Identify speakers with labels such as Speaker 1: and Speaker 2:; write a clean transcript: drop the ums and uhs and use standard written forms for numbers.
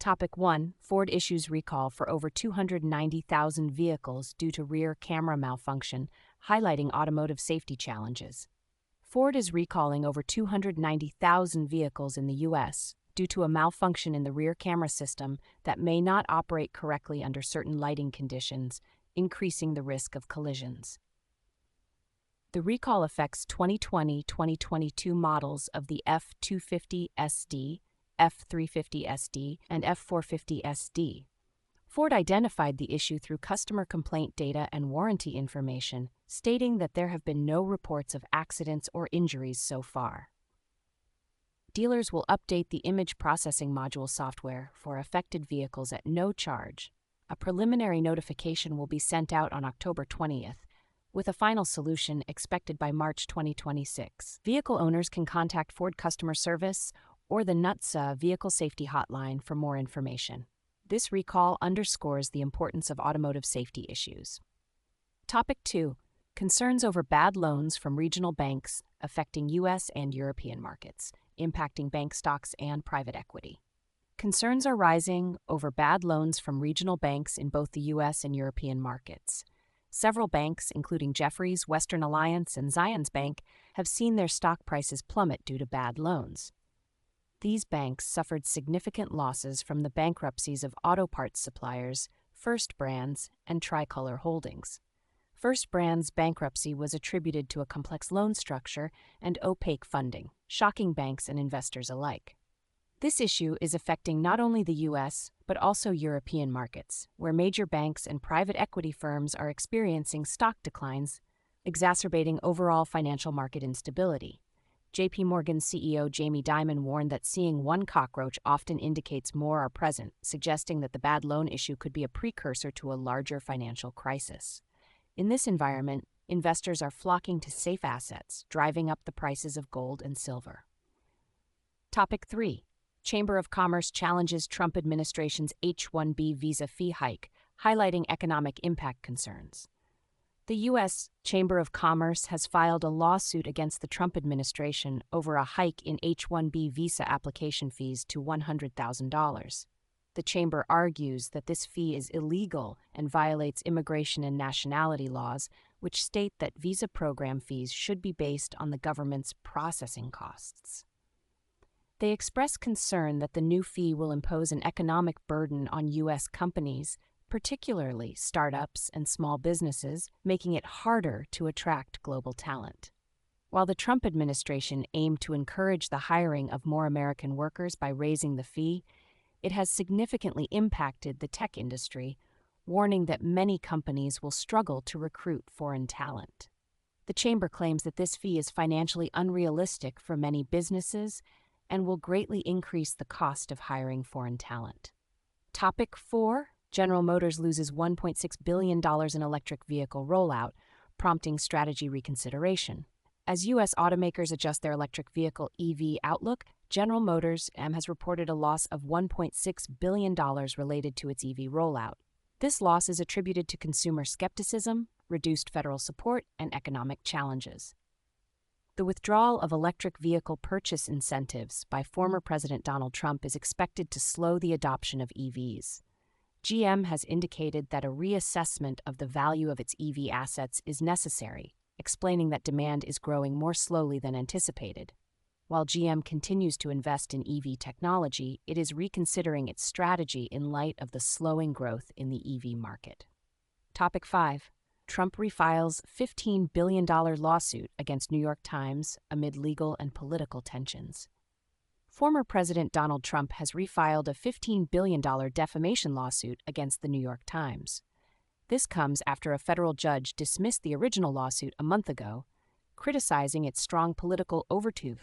Speaker 1: Topic 1. Ford issues recall for over 290,000 vehicles due to rear camera malfunction, highlighting automotive safety challenges. Ford is recalling over 290,000 vehicles in the U.S. due to a malfunction in the rear camera system that may not operate correctly under certain lighting conditions, increasing the risk of collisions. The recall affects 2020-2022 models of the F-250SD, F-350SD, and F-450SD. Ford identified the issue through customer complaint data and warranty information, stating that there have been no reports of accidents or injuries so far. Dealers will update the image processing module software for affected vehicles at no charge. A preliminary notification will be sent out on October 20th, with a final solution expected by March 2026. Vehicle owners can contact Ford Customer Service or the NHTSA Vehicle Safety Hotline for more information. This recall underscores the importance of automotive safety issues. Topic 2. Concerns over bad loans from regional banks affecting U.S. and European markets, impacting bank stocks and private equity. Concerns are rising over bad loans from regional banks in both the U.S. and European markets. Several banks, including Jefferies, Western Alliance, and Zions Bank, have seen their stock prices plummet due to bad loans. These banks suffered significant losses from the bankruptcies of auto parts suppliers, First Brands, and Tricolor Holdings. First Brands' bankruptcy was attributed to a complex loan structure and opaque funding, shocking banks and investors alike. This issue is affecting not only the U.S., but also European markets, where major banks and private equity firms are experiencing stock declines, exacerbating overall financial market instability. J.P. Morgan CEO Jamie Dimon warned that seeing one cockroach often indicates more are present, suggesting that the bad loan issue could be a precursor to a larger financial crisis. In this environment, investors are flocking to safe assets, driving up the prices of gold and silver. Topic 3. Chamber of Commerce challenges Trump administration's H-1B visa fee hike, highlighting economic impact concerns. The U.S. Chamber of Commerce has filed a lawsuit against the Trump administration over a hike in H-1B visa application fees to $100,000. The chamber argues that this fee is illegal and violates immigration and nationality laws, which state that visa program fees should be based on the government's processing costs. They express concern that the new fee will impose an economic burden on U.S. companies, particularly startups and small businesses, making it harder to attract global talent. While the Trump administration aimed to encourage the hiring of more American workers by raising the fee, it has significantly impacted the tech industry, warning that many companies will struggle to recruit foreign talent. The chamber claims that this fee is financially unrealistic for many businesses and will greatly increase the cost of hiring foreign talent. Topic 4. General Motors loses $1.6 billion in electric vehicle rollout, prompting strategy reconsideration. As U.S. automakers adjust their electric vehicle EV outlook, General Motors has reported a loss of $1.6 billion related to its EV rollout. This loss is attributed to consumer skepticism, reduced federal support, and economic challenges. The withdrawal of electric vehicle purchase incentives by former President Donald Trump is expected to slow the adoption of EVs. GM has indicated that a reassessment of the value of its EV assets is necessary, explaining that demand is growing more slowly than anticipated. While GM continues to invest in EV technology, it is reconsidering its strategy in light of the slowing growth in the EV market. Topic 5. Trump refiles $15 billion lawsuit against New York Times amid legal and political tensions. Former President Donald Trump has refiled a $15 billion defamation lawsuit against the New York Times. This comes after a federal judge dismissed the original lawsuit a month ago, criticizing its strong political overtones.